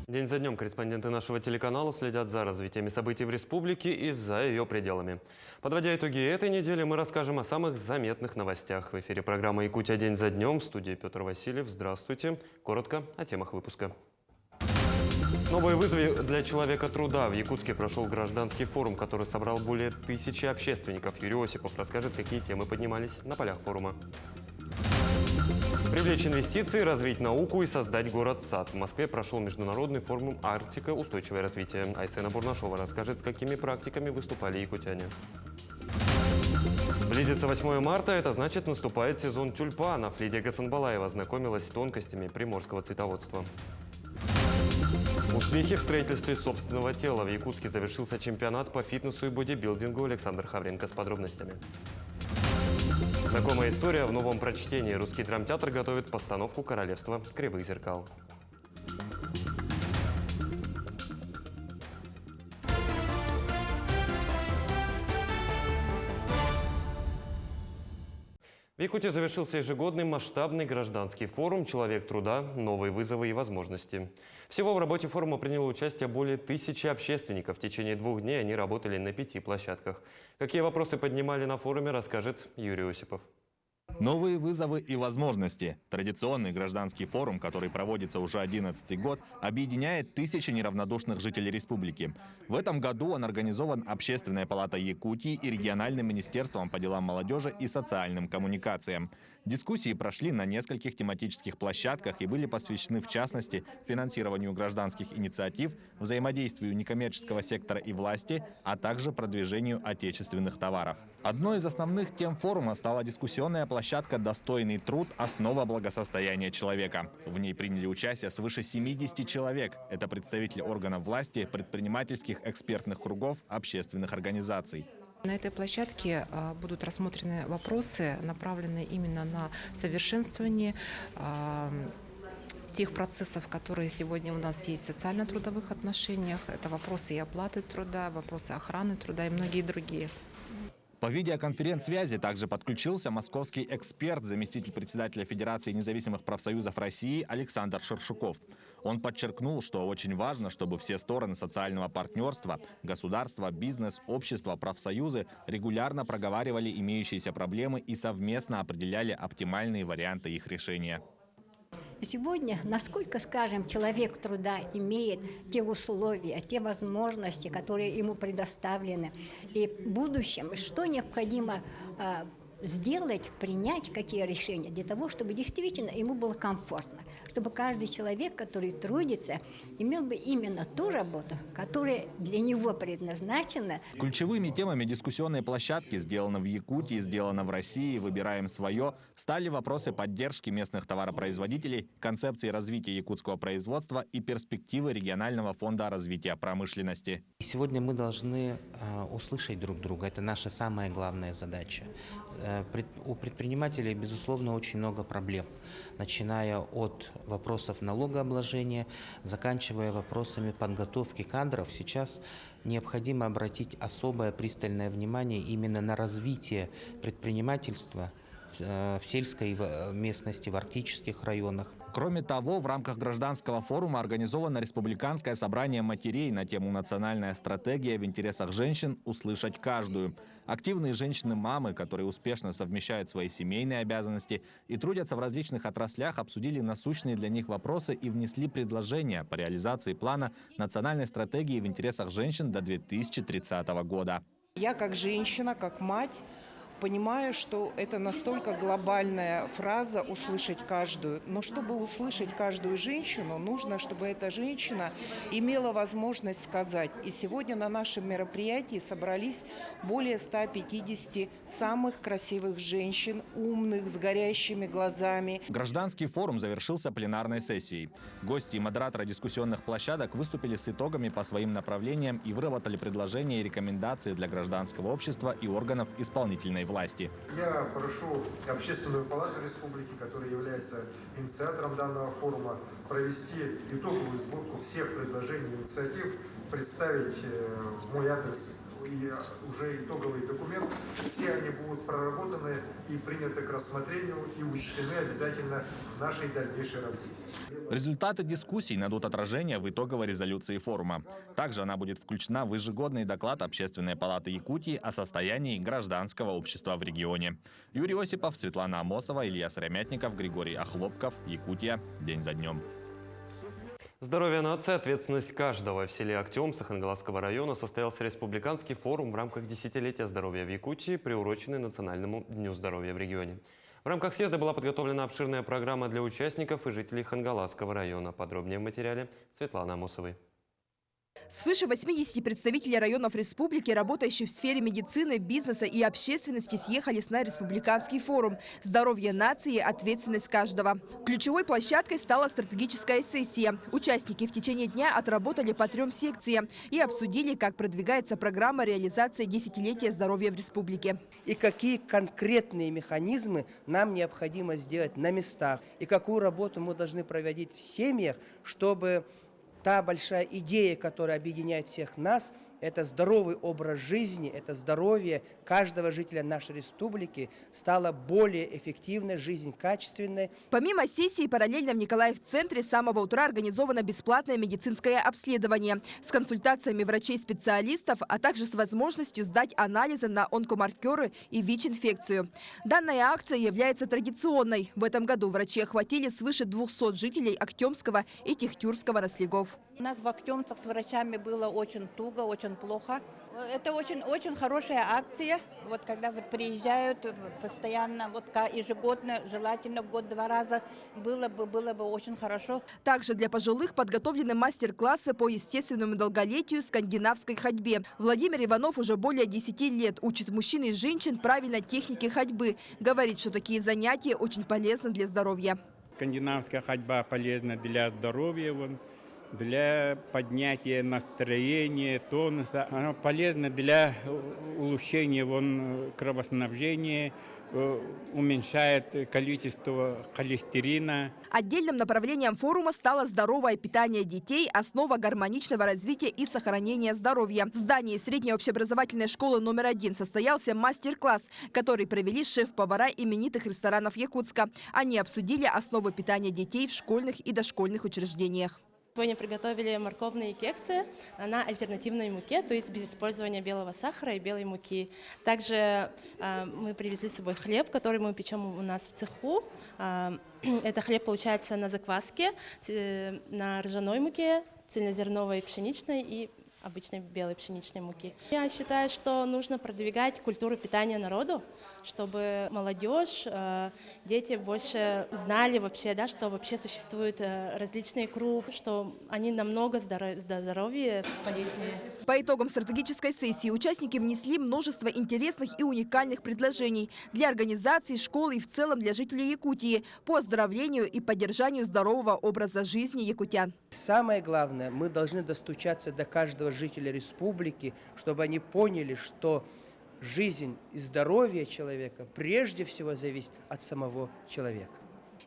День за днем корреспонденты нашего телеканала следят за развитием событий в республике и за ее пределами. Подводя итоги этой недели, мы расскажем о самых заметных новостях. В эфире программа «Якутия. День за днем». В студии Петр Васильев. Здравствуйте. Коротко о темах выпуска. Новые вызовы для человека труда. В Якутске прошел гражданский форум, который собрал более 1000 общественников. Юрий Осипов расскажет, какие темы поднимались на полях форума. Привлечь инвестиции, развить науку и создать город-сад. В Москве прошел международный форум «Арктика. Устойчивое развитие». Айсена Бурнашова расскажет, с какими практиками выступали якутяне. Близится 8 марта, это значит, наступает сезон тюльпанов. Лидия Гасанбалаева знакомилась с тонкостями приморского цветоводства. Успехи в строительстве собственного тела. В Якутске завершился чемпионат по фитнесу и бодибилдингу. Александр Хавренко с подробностями. Знакомая история в новом прочтении. Русский драмтеатр готовит постановку «Королевства кривых зеркал». В Якутии завершился ежегодный масштабный гражданский форум «Человек труда. Новые вызовы и возможности». Всего в работе форума приняло участие более 1000 общественников. В течение 2 дней они работали на 5 площадках. Какие вопросы поднимали на форуме, расскажет Юрий Осипов. Новые вызовы и возможности. Традиционный гражданский форум, который проводится уже 11-й год, объединяет 1000 неравнодушных жителей республики. В этом году он организован Общественной палатой Якутии и региональным министерством по делам молодежи и социальным коммуникациям. Дискуссии прошли на нескольких тематических площадках и были посвящены, в частности, финансированию гражданских инициатив, взаимодействию некоммерческого сектора и власти, а также продвижению отечественных товаров. Одной из основных тем форума стала дискуссионная площадка «Достойный труд. Основа благосостояния человека». В ней приняли участие свыше 70 человек. Это представители органов власти, предпринимательских, экспертных кругов, общественных организаций. На этой площадке будут рассмотрены вопросы, направленные именно на совершенствование тех процессов, которые сегодня у нас есть в социально-трудовых отношениях. Это вопросы и оплаты труда, вопросы охраны труда и многие другие. По видеоконференц-связи также подключился московский эксперт, заместитель председателя Федерации независимых профсоюзов России Александр Шершуков. Он подчеркнул, что очень важно, чтобы все стороны социального партнерства – государство, бизнес, общество, профсоюзы – регулярно проговаривали имеющиеся проблемы и совместно определяли оптимальные варианты их решения. Сегодня, насколько, скажем, человек труда имеет те условия, те возможности, которые ему предоставлены, и в будущем, что необходимо сделать, принять, какие решения, для того, чтобы действительно ему было комфортно, чтобы каждый человек, который трудится, имел бы именно ту работу, которая для него предназначена. Ключевыми темами дискуссионной площадки «Сделано в Якутии, сделано в России, выбираем свое» стали вопросы поддержки местных товаропроизводителей, концепции развития якутского производства и перспективы регионального фонда развития промышленности. Сегодня мы должны услышать друг друга. Это наша самая главная задача. У предпринимателей, безусловно, очень много проблем, начиная от вопросов налогообложения, заканчивая вопросами подготовки кадров. Сейчас необходимо обратить особое пристальное внимание именно на развитие предпринимательства в сельской местности, в арктических районах. Кроме того, в рамках гражданского форума организовано республиканское собрание матерей на тему «Национальная стратегия в интересах женщин. Услышать каждую». Активные женщины-мамы, которые успешно совмещают свои семейные обязанности и трудятся в различных отраслях, обсудили насущные для них вопросы и внесли предложения по реализации плана национальной стратегии в интересах женщин до 2030 года. Я как женщина, как мать, понимаю, что это настолько глобальная фраза «услышать каждую». Но чтобы услышать каждую женщину, нужно, чтобы эта женщина имела возможность сказать. И сегодня на нашем мероприятии собрались более 150 самых красивых женщин, умных, с горящими глазами. Гражданский форум завершился пленарной сессией. Гости и модераторы дискуссионных площадок выступили с итогами по своим направлениям и выработали предложения и рекомендации для гражданского общества и органов исполнительной власти. Я прошу Общественную палату республики, которая является инициатором данного форума, провести итоговую сборку всех предложений и инициатив, представить в мой адрес и уже итоговый документ. Все они будут проработаны и приняты к рассмотрению и учтены обязательно в нашей дальнейшей работе. Результаты дискуссий найдут отражение в итоговой резолюции форума. Также она будет включена в ежегодный доклад Общественной палаты Якутии о состоянии гражданского общества в регионе. Юрий Осипов, Светлана Амосова, Илья Сыромятников, Григорий Охлопков. Якутия. День за днем. Здоровье нации, ответственность каждого. В селе Актем Сахангаласского района состоялся республиканский форум в рамках десятилетия здоровья в Якутии, приуроченный Национальному дню здоровья в регионе. В рамках съезда была подготовлена обширная программа для участников и жителей Хангаласского района. Подробнее в материале Светланы Амосовой. Свыше 80 представителей районов республики, работающих в сфере медицины, бизнеса и общественности, съехались на республиканский форум «Здоровье нации. Ответственность каждого». Ключевой площадкой стала стратегическая сессия. Участники в течение дня отработали по 3 секциям и обсудили, как продвигается программа реализации десятилетия здоровья в республике. И какие конкретные механизмы нам необходимо сделать на местах, и какую работу мы должны проводить в семьях, чтобы та большая идея, которая объединяет всех нас, это здоровый образ жизни, это здоровье каждого жителя нашей республики, стала более эффективной, жизнь качественной. Помимо сессии, параллельно в Николаев-центре с самого утра организовано бесплатное медицинское обследование с консультациями врачей-специалистов, а также с возможностью сдать анализы на онкомаркеры и ВИЧ-инфекцию. Данная акция является традиционной. В этом году врачи охватили свыше 200 жителей Актемского и Техтюрского наследов. У нас в Актемцах с врачами было очень туго, очень плохо. Это очень хорошая акция. Вот когда вот приезжают постоянно, вот ежегодно, желательно в год 2 раза, было бы очень хорошо. Также для пожилых подготовлены мастер-классы по естественному долголетию, скандинавской ходьбе. Владимир Иванов уже более 10 лет учит мужчин и женщин правильной технике ходьбы. Говорит, что такие занятия очень полезны для здоровья. Скандинавская ходьба полезна для здоровья, для поднятия настроения, тонуса. Она полезна для улучшения кровоснабжения, уменьшает количество холестерина. Отдельным направлением форума стало здоровое питание детей, основа гармоничного развития и сохранения здоровья. В здании средней общеобразовательной школы номер 1 состоялся мастер-класс, который провели шеф-повара именитых ресторанов Якутска. Они обсудили основы питания детей в школьных и дошкольных учреждениях. Сегодня приготовили морковные кексы на альтернативной муке, то есть без использования белого сахара и белой муки. Также мы привезли с собой хлеб, который мы печем у нас в цеху. Это хлеб получается на закваске, на ржаной муке, цельнозерновой пшеничной и обычной белой пшеничной муки. Я считаю, что нужно продвигать культуру питания народу, чтобы молодежь, дети больше знали вообще, что вообще существуют различные крупы, что они намного здоровее, полезнее. По итогам стратегической сессии участники внесли множество интересных и уникальных предложений для организаций, школ и в целом для жителей Якутии по оздоровлению и поддержанию здорового образа жизни якутян. Самое главное, мы должны достучаться до каждого жителя республики, чтобы они поняли, что жизнь и здоровье человека прежде всего зависит от самого человека.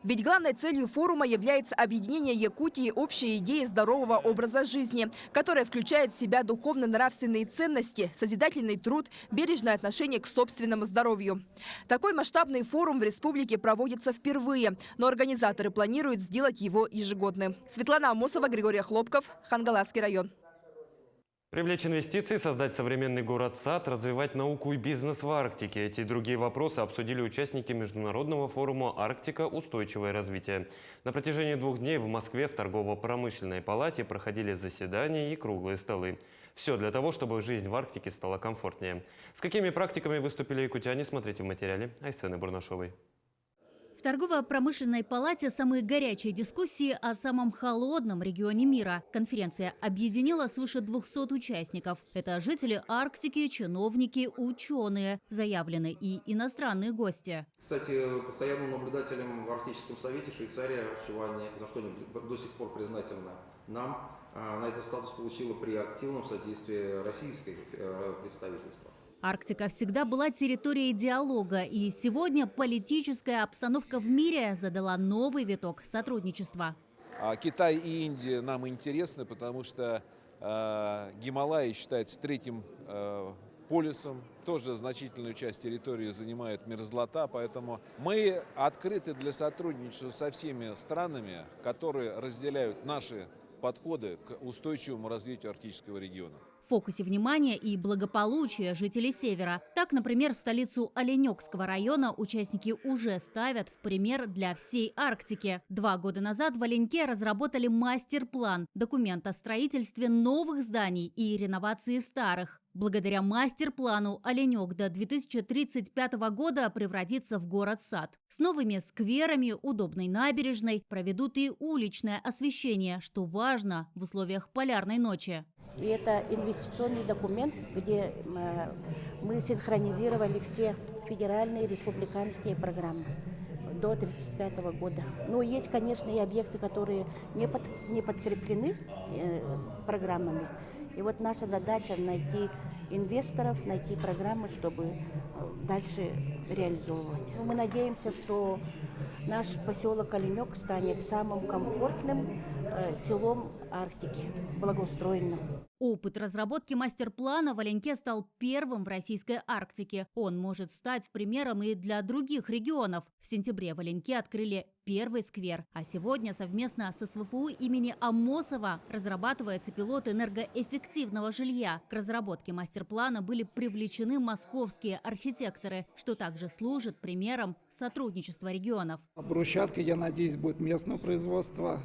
Ведь главной целью форума является объединение Якутии общей идеи здорового образа жизни, которая включает в себя духовно-нравственные ценности, созидательный труд, бережное отношение к собственному здоровью. Такой масштабный форум в республике проводится впервые, но организаторы планируют сделать его ежегодным. Светлана Амосова, Григорий Охлопков, Хангаласский район. Привлечь инвестиции, создать современный город-сад, развивать науку и бизнес в Арктике. Эти и другие вопросы обсудили участники международного форума «Арктика. Устойчивое развитие». На протяжении 2 дней в Москве в торгово-промышленной палате проходили заседания и круглые столы. Все для того, чтобы жизнь в Арктике стала комфортнее. С какими практиками выступили якутяне, смотрите в материале Айсены Бурнашовой. В торгово-промышленной палате самые горячие дискуссии о самом холодном регионе мира. Конференция объединила свыше 200 участников. Это жители Арктики, чиновники, ученые, заявлены и иностранные гости. Кстати, постоянным наблюдателем в Арктическом совете Швейцария, за что они до сих пор признательны нам, на этот статус получила при активном содействии российской представительства. Арктика всегда была территорией диалога, и сегодня политическая обстановка в мире задала новый виток сотрудничества. Китай и Индия нам интересны, потому что Гималаи считается 3-м полюсом. Тоже значительную часть территории занимает мерзлота, поэтому мы открыты для сотрудничества со всеми странами, которые разделяют наши подходы к устойчивому развитию арктического региона. В фокусе внимания и благополучие жителей Севера. Так, например, столицу Оленёкского района участники уже ставят в пример для всей Арктики. 2 года назад в Оленьке разработали мастер-план – документ о строительстве новых зданий и реновации старых. Благодаря мастер-плану Оленёк до 2035 года превратится в город-сад. С новыми скверами, удобной набережной проведут и уличное освещение, что важно в условиях полярной ночи. И это инвестиционный документ, где мы синхронизировали все федеральные и республиканские программы до 1935 года. Но есть, конечно, и объекты, которые не подкреплены программами. И вот наша задача найти инвесторов, найти программы, чтобы дальше реализовывать. Мы надеемся, что наш поселок Оленёк станет самым комфортным селом Арктики, благоустроенным. Опыт разработки мастер-плана в Оленьке стал первым в российской Арктике. Он может стать примером и для других регионов. В сентябре в Оленьке открыли первый сквер. А сегодня совместно с СВФУ имени Амосова разрабатывается пилот энергоэффективного жилья. К разработке мастер-плана были привлечены московские архитекторы, что также служит примером сотрудничества регионов. Брусчатка, я надеюсь, будет местного производства,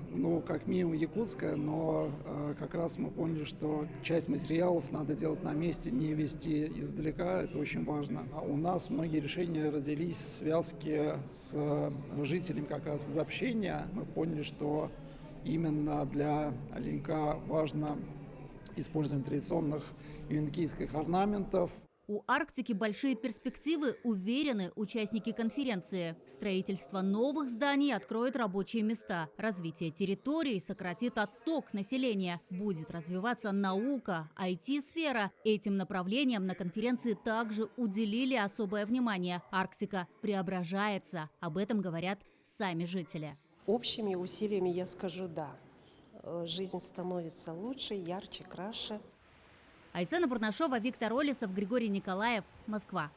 как минимум якутская, но как раз мы поняли, что часть материалов надо делать на месте, не везти издалека, это очень важно. А у нас многие решения родились в связке с жителями как раз из общения. Мы поняли, что именно для Оленька важно использование традиционных юнкийских орнаментов. У Арктики большие перспективы, уверены участники конференции. Строительство новых зданий откроет рабочие места. Развитие территорий сократит отток населения. Будет развиваться наука, IT-сфера. Этим направлениям на конференции также уделили особое внимание. Арктика преображается. Об этом говорят сами жители. Общими усилиями я скажу «да». Жизнь становится лучше, ярче, краше. Айсена Бурнашова, Виктор Олесов, Григорий Николаев, Москва.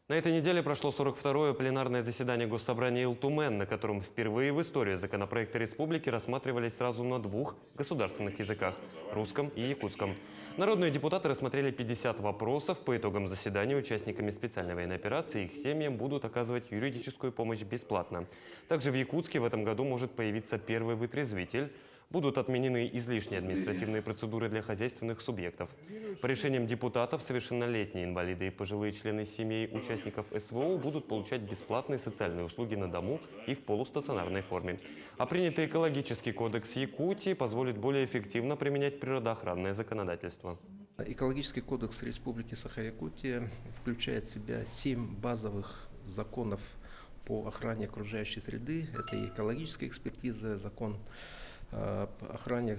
На этой неделе прошло 42-е пленарное заседание Госсобрания Илтумен, на котором впервые в истории законопроекты республики рассматривались сразу на 2 государственных языках – русском и якутском. Народные депутаты рассмотрели 50 вопросов. По итогам заседания участниками специальной военной операции и их семьям будут оказывать юридическую помощь бесплатно. Также в Якутске в этом году может появиться первый вытрезвитель. Будут отменены излишние административные процедуры для хозяйственных субъектов. По решениям депутатов, совершеннолетние инвалиды и пожилые члены семей участников СВО будут получать бесплатные социальные услуги на дому и в полустационарной форме. А принятый экологический кодекс Якутии позволит более эффективно применять природоохранное законодательство. Экологический кодекс Республики Саха-Якутия включает в себя 7 базовых законов по охране окружающей среды. Это и экологическая экспертиза, закон об охране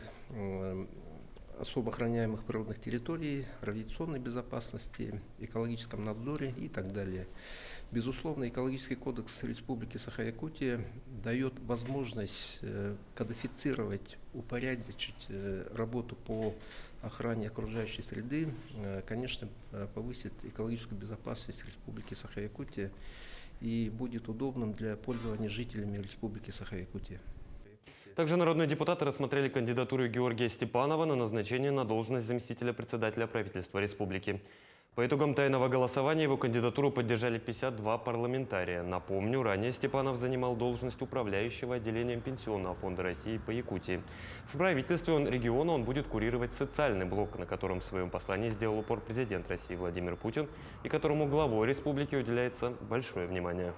особо охраняемых природных территорий, радиационной безопасности, экологическом надзоре и так далее. Безусловно, экологический кодекс Республики Саха-Якутия дает возможность кодифицировать, упорядочить работу по охране окружающей среды, конечно, повысит экологическую безопасность Республики Саха-Якутия и будет удобным для пользования жителями Республики Саха-Якутия. Также народные депутаты рассмотрели кандидатуру Георгия Степанова на назначение на должность заместителя председателя правительства республики. По итогам тайного голосования его кандидатуру поддержали 52 парламентария. Напомню, ранее Степанов занимал должность управляющего отделением Пенсионного фонда России по Якутии. В правительстве региона он будет курировать социальный блок, на котором в своем послании сделал упор президент России Владимир Путин и которому главой республики уделяется большое внимание.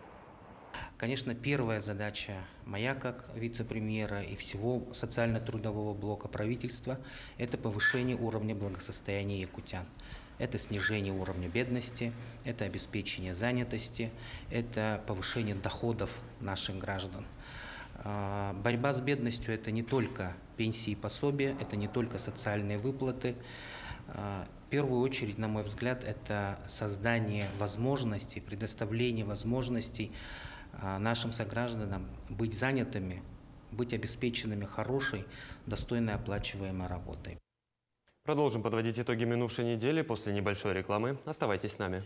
Конечно, первая задача моя как вице-премьера и всего социально-трудового блока правительства – это повышение уровня благосостояния якутян. Это снижение уровня бедности, это обеспечение занятости, это повышение доходов наших граждан. Борьба с бедностью – это не только пенсии и пособия, это не только социальные выплаты. В первую очередь, на мой взгляд, это создание возможностей, предоставление возможностей нашим согражданам быть занятыми, быть обеспеченными хорошей, достойно оплачиваемой работой. Продолжим подводить итоги минувшей недели после небольшой рекламы. Оставайтесь с нами.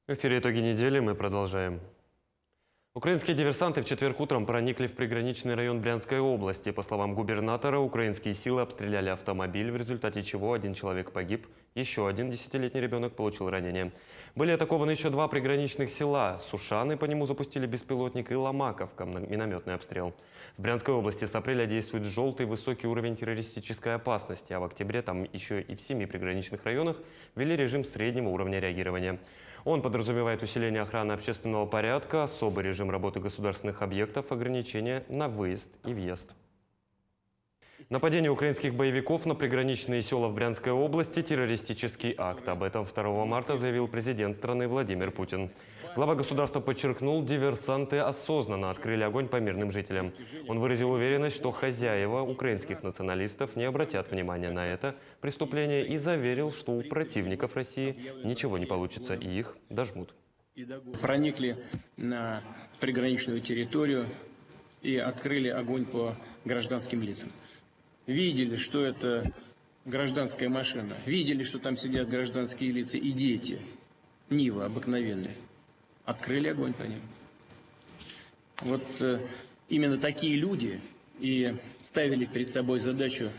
В эфире «Итоги недели» мы продолжаем. Украинские диверсанты в четверг утром проникли в приграничный район Брянской области. По словам губернатора, украинские силы обстреляли автомобиль, в результате чего один человек погиб, еще один 10-летний ребенок получил ранение. Были атакованы еще 2 приграничных села. Сушаны, по нему запустили беспилотник, и Ломаковка, минометный обстрел. В Брянской области с апреля действует желтый высокий уровень террористической опасности, а в октябре там еще и в 7 приграничных районах ввели режим среднего уровня реагирования. Он подразумевает усиление охраны общественного порядка, особый режим работы государственных объектов, ограничения на выезд и въезд. Нападение украинских боевиков на приграничные села в Брянской области – террористический акт. Об этом 2 марта заявил президент страны Владимир Путин. Глава государства подчеркнул, диверсанты осознанно открыли огонь по мирным жителям. Он выразил уверенность, что хозяева украинских националистов не обратят внимания на это преступление и заверил, что у противников России ничего не получится и их дожмут. Проникли на приграничную территорию и открыли огонь по гражданским лицам. Видели, что это гражданская машина, видели, что там сидят гражданские лица и дети, Нива обыкновенные. Открыли огонь по ним. Вот именно такие люди и ставили перед собой задачу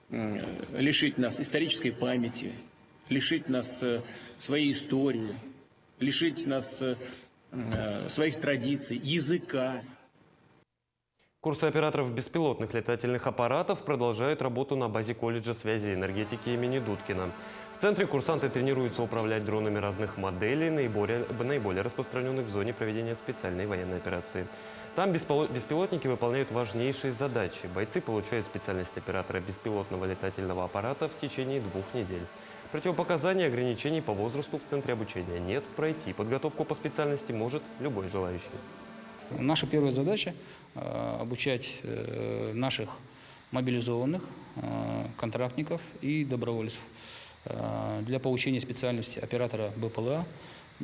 лишить нас исторической памяти, лишить нас своей истории, лишить нас своих традиций, языка. Курсы операторов беспилотных летательных аппаратов продолжают работу на базе колледжа связи и энергетики имени Дудкина. В центре курсанты тренируются управлять дронами разных моделей, наиболее распространенных в зоне проведения специальной военной операции. Там беспилотники выполняют важнейшие задачи. Бойцы получают специальность оператора беспилотного летательного аппарата в течение 2 недель. Противопоказаний и ограничений по возрасту в центре обучения нет. Пройти подготовку по специальности может любой желающий. Наша первая задача – обучать наших мобилизованных, контрактников и добровольцев для получения специальности оператора БПЛА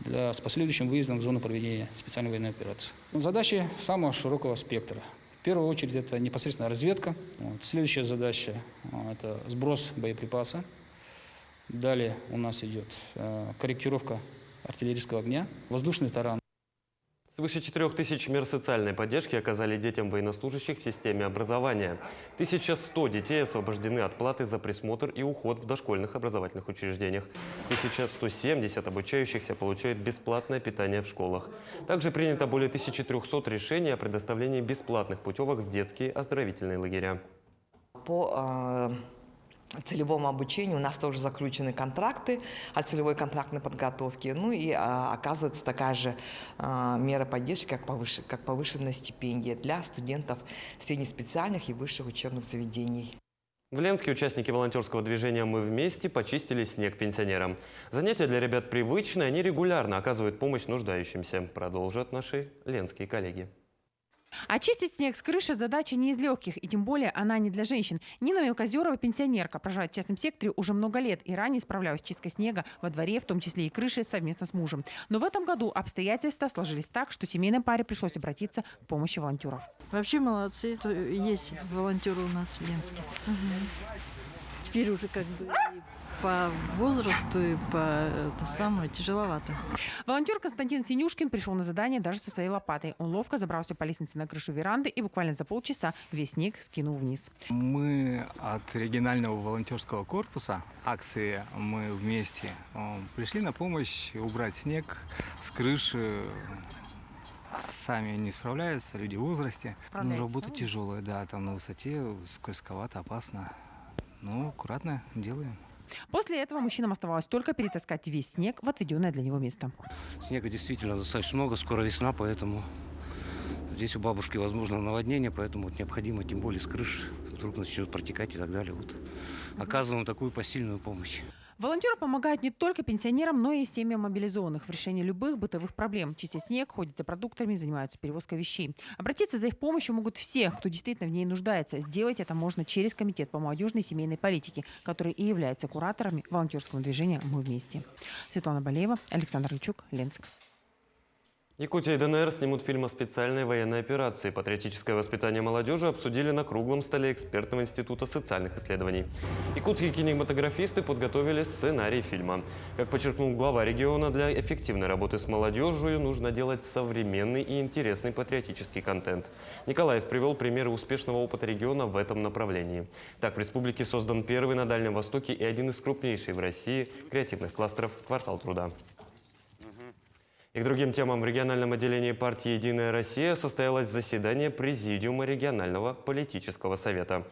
с последующим выездом в зону проведения специальной военной операции. Задачи самого широкого спектра. В первую очередь это непосредственно разведка. Следующая задача – это сброс боеприпаса. Далее у нас идет корректировка артиллерийского огня, воздушный таран. Свыше 4000 мер социальной поддержки оказали детям военнослужащих в системе образования. 1100 детей освобождены от платы за присмотр и уход в дошкольных образовательных учреждениях. 1170 обучающихся получают бесплатное питание в школах. Также принято более 1300 решений о предоставлении бесплатных путевок в детские оздоровительные лагеря. По целевому обучению у нас тоже заключены контракты о целевой контрактной подготовке. Ну и оказывается такая же мера поддержки, как повышенная стипендия для студентов среднеспециальных и высших учебных заведений. В Ленске участники волонтерского движения «Мы вместе» почистили снег пенсионерам. Занятия для ребят привычные, они регулярно оказывают помощь нуждающимся. Продолжат наши ленские коллеги. Очистить снег с крыши – задача не из легких, и тем более она не для женщин. Нина Мелкозерова – пенсионерка, проживает в частном секторе уже много лет и ранее справлялась с чисткой снега во дворе, в том числе и крыши, совместно с мужем. Но в этом году обстоятельства сложились так, что семейной паре пришлось обратиться к помощи волонтеров. Вообще молодцы, есть волонтеры у нас в Ленске. Теперь уже как бы по возрасту и тяжеловато. Волонтер Константин Синюшкин пришел на задание даже со своей лопатой. Он ловко забрался по лестнице на крышу веранды и буквально за полчаса весь снег скинул вниз. Мы от регионального волонтерского корпуса акции «Мы вместе» пришли на помощь убрать снег с крыши. Сами не справляются, люди в возрасте. Работа тяжелая, да, там на высоте скользковато, опасно. Но аккуратно делаем. После этого мужчинам оставалось только перетаскать весь снег в отведенное для него место. Снега действительно достаточно много, скоро весна, поэтому здесь у бабушки возможно наводнение, поэтому необходимо, тем более с крыши, вдруг начнет протекать и так далее. Оказываем такую посильную помощь. Волонтеры помогают не только пенсионерам, но и семьям мобилизованных в решении любых бытовых проблем. Чистят снег, ходят за продуктами, занимаются перевозкой вещей. Обратиться за их помощью могут все, кто действительно в ней нуждается. Сделать это можно через Комитет по молодежной и семейной политике, который и является кураторами волонтерского движения «Мы вместе». Светлана Балеева, Александр Ильчук, Ленск. Якутия и ДНР снимут фильм о специальной военной операции. Патриотическое воспитание молодежи обсудили на круглом столе экспертного института социальных исследований. Якутские кинематографисты подготовили сценарий фильма. Как подчеркнул глава региона, для эффективной работы с молодежью нужно делать современный и интересный патриотический контент. Николаев привел примеры успешного опыта региона в этом направлении. Так, в республике создан первый на Дальнем Востоке и один из крупнейших в России креативных кластеров «Квартал труда». И к другим темам. В региональном отделении партии «Единая Россия» состоялось заседание Президиума регионального политического совета.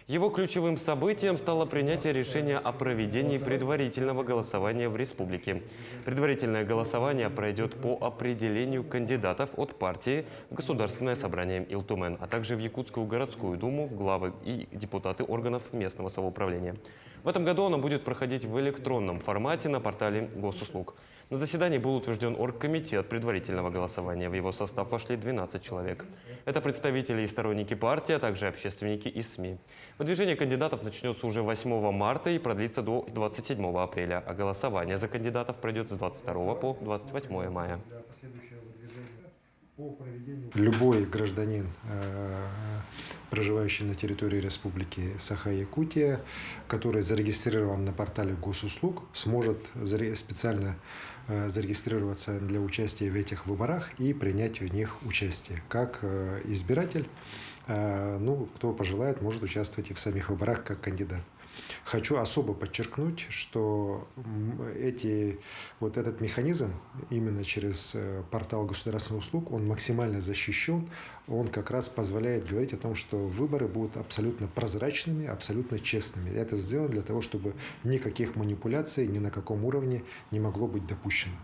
Его ключевым событием стало принятие решения о проведении предварительного голосования в республике. Предварительное голосование пройдет по определению кандидатов от партии в Государственное собрание Илтумен, а также в Якутскую городскую думу, в главы и депутаты органов местного самоуправления. В этом году оно будет проходить в электронном формате на портале Госуслуг. На заседании был утвержден оргкомитет предварительного голосования. В его состав вошли 12 человек. Это представители и сторонники партии, а также общественники и СМИ. Выдвижение кандидатов начнется уже 8 марта и продлится до 27 апреля, а голосование за кандидатов пройдет с 22 по 28 мая. Любой гражданин, проживающий на территории Республики Саха-Якутия, который зарегистрирован на портале Госуслуг, сможет специально зарегистрироваться для участия в этих выборах и принять в них участие. Как избиратель, кто пожелает, может участвовать и в самих выборах как кандидат. Хочу особо подчеркнуть, что этот механизм именно через портал государственных услуг, он максимально защищен. Он как раз позволяет говорить о том, что выборы будут абсолютно прозрачными, абсолютно честными. Это сделано для того, чтобы никаких манипуляций ни на каком уровне не могло быть допущено.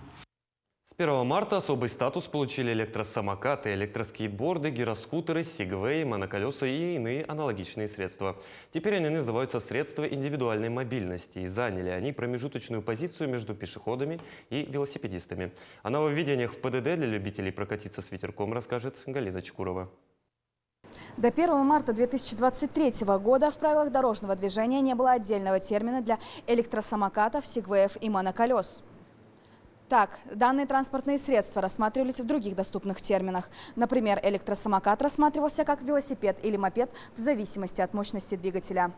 С 1 марта особый статус получили электросамокаты, электроскейтборды, гироскутеры, сегвеи, моноколеса и иные аналогичные средства. Теперь они называются средства индивидуальной мобильности, и заняли они промежуточную позицию между пешеходами и велосипедистами. О нововведениях в ПДД для любителей прокатиться с ветерком расскажет Галина Чкурова. До 1 марта 2023 года в правилах дорожного движения не было отдельного термина для электросамокатов, сегвеев и моноколес. Так, данные транспортные средства рассматривались в других доступных терминах. Например, электросамокат рассматривался как велосипед или мопед в зависимости от мощности двигателя.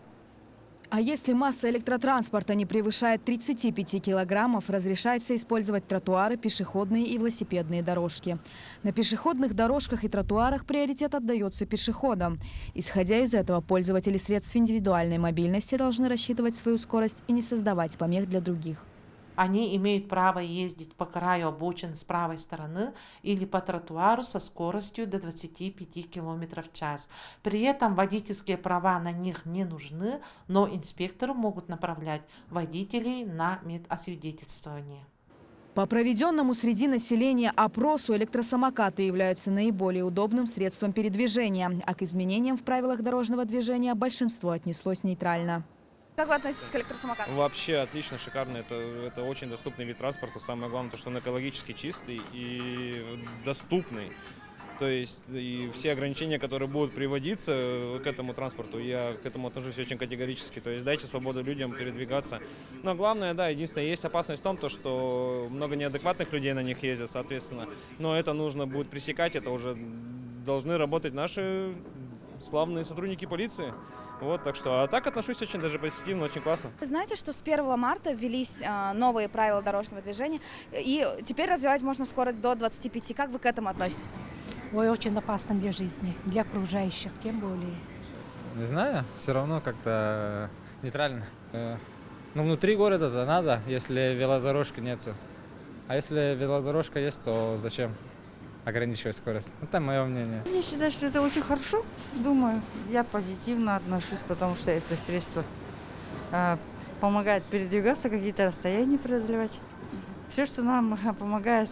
А если масса электротранспорта не превышает 35 килограммов, разрешается использовать тротуары, пешеходные и велосипедные дорожки. На пешеходных дорожках и тротуарах приоритет отдается пешеходам. Исходя из этого, пользователи средств индивидуальной мобильности должны рассчитывать свою скорость и не создавать помех для других. Они имеют право ездить по краю обочин с правой стороны или по тротуару со скоростью до 25 км в час. При этом водительские права на них не нужны, но инспекторы могут направлять водителей на медосвидетельствование. По проведенному среди населения опросу электросамокаты являются наиболее удобным средством передвижения, а к изменениям в правилах дорожного движения большинство отнеслось нейтрально. Как вы относитесь к электросамокатам? Вообще отлично, шикарно. Это очень доступный вид транспорта. Самое главное, то, что он экологически чистый и доступный. То есть и все ограничения, которые будут приводиться к этому транспорту, я к этому отношусь очень категорически. То есть дайте свободу людям передвигаться. Но главное, да, единственное, есть опасность в том, что много неадекватных людей на них ездят, соответственно. Но это нужно будет пресекать, это уже должны работать наши славные сотрудники полиции. Вот, так что, а так отношусь очень даже позитивно, очень классно. Вы знаете, что с 1 марта ввелись новые правила дорожного движения, и теперь развивать можно скорость до 25. Как вы к этому относитесь? Ой, очень опасно для жизни, для окружающих, тем более. Не знаю, все равно как-то нейтрально. Ну, внутри города-то надо, если велодорожки нету. А если велодорожка есть, то зачем ограничивать скорость? Это мое мнение. Я считаю, что это очень хорошо. Думаю, я позитивно отношусь, потому что это средство помогает передвигаться, какие-то расстояния преодолевать. Все, что нам помогает,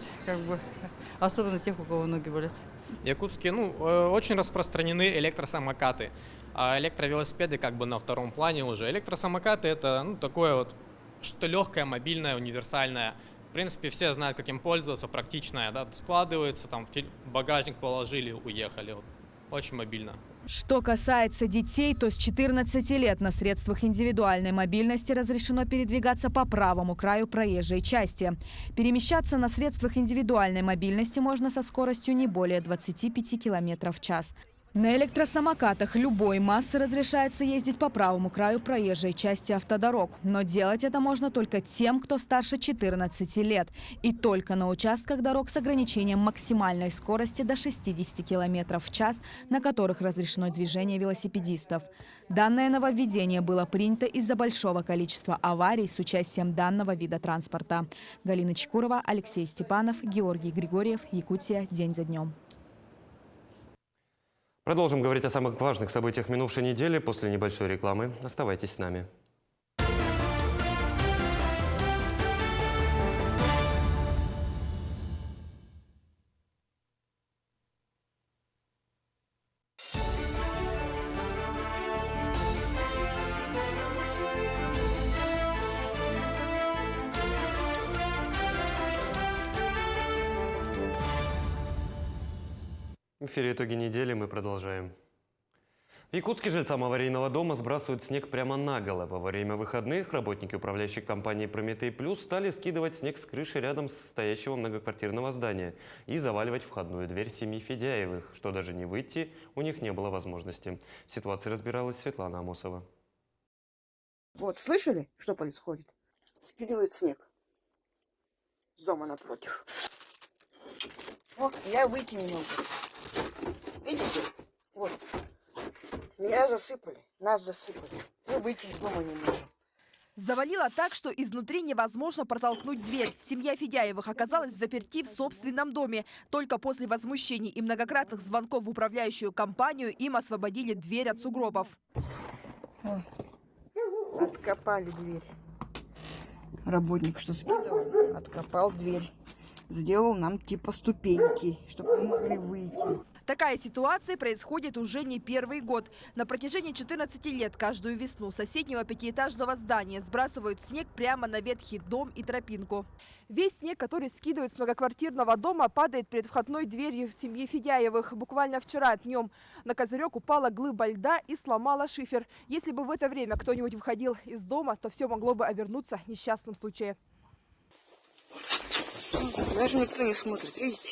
особенно тех, у кого ноги болят. В Якутске очень распространены электросамокаты, а электровелосипеды на втором плане уже. Электросамокаты — это такое Что-то легкое, мобильное, универсальное. В принципе, все знают, как им пользоваться, практичное, да, складывается, там в багажник положили, уехали. Вот. Очень мобильно. Что касается детей, то с 14 лет на средствах индивидуальной мобильности разрешено передвигаться по правому краю проезжей части. Перемещаться на средствах индивидуальной мобильности можно со скоростью не более 25 км в час. На электросамокатах любой массы разрешается ездить по правому краю проезжей части автодорог. Но делать это можно только тем, кто старше 14 лет. И только на участках дорог с ограничением максимальной скорости до 60 км в час, на которых разрешено движение велосипедистов. Данное нововведение было принято из-за большого количества аварий с участием данного вида транспорта. Галина Чекурова, Алексей Степанов, Георгий Григорьев, Якутия. День за днем. Продолжим говорить о самых важных событиях минувшей недели после небольшой рекламы. Оставайтесь с нами. В эфире «Итоги недели» мы продолжаем. В Якутске жильцам аварийного дома сбрасывают снег прямо на голову. Во время выходных работники управляющей компании «Прометей Плюс» стали скидывать снег с крыши рядом с стоящего многоквартирного здания и заваливать входную дверь семьи Федяевых, что даже не выйти у них не было возможности. В ситуации разбиралась Светлана Амосова. Вот, слышали, что происходит? Скидывают снег с дома напротив. Вот, я выйти не могу. Видите? Вот. Меня засыпали, нас засыпали. Мы выйти из дома не можем. Завалило так, что изнутри невозможно протолкнуть дверь. Семья Федяевых оказалась в заперти в собственном доме. Только после возмущений и многократных звонков в управляющую компанию им освободили дверь от сугробов. Откопали дверь. Работник, что скидывал, откопал дверь. Сделал нам типа ступеньки, чтобы мы могли выйти. Такая ситуация происходит уже не первый год. На протяжении 14 лет каждую весну соседнего пятиэтажного здания сбрасывают снег прямо на ветхий дом и тропинку. Весь снег, который скидывают с многоквартирного дома, падает перед входной дверью в семьи Федяевых. Буквально вчера днем на козырек упала глыба льда и сломала шифер. Если бы в это время кто-нибудь выходил из дома, то все могло бы обернуться несчастным случаем. Даже никто не смотрит, видите?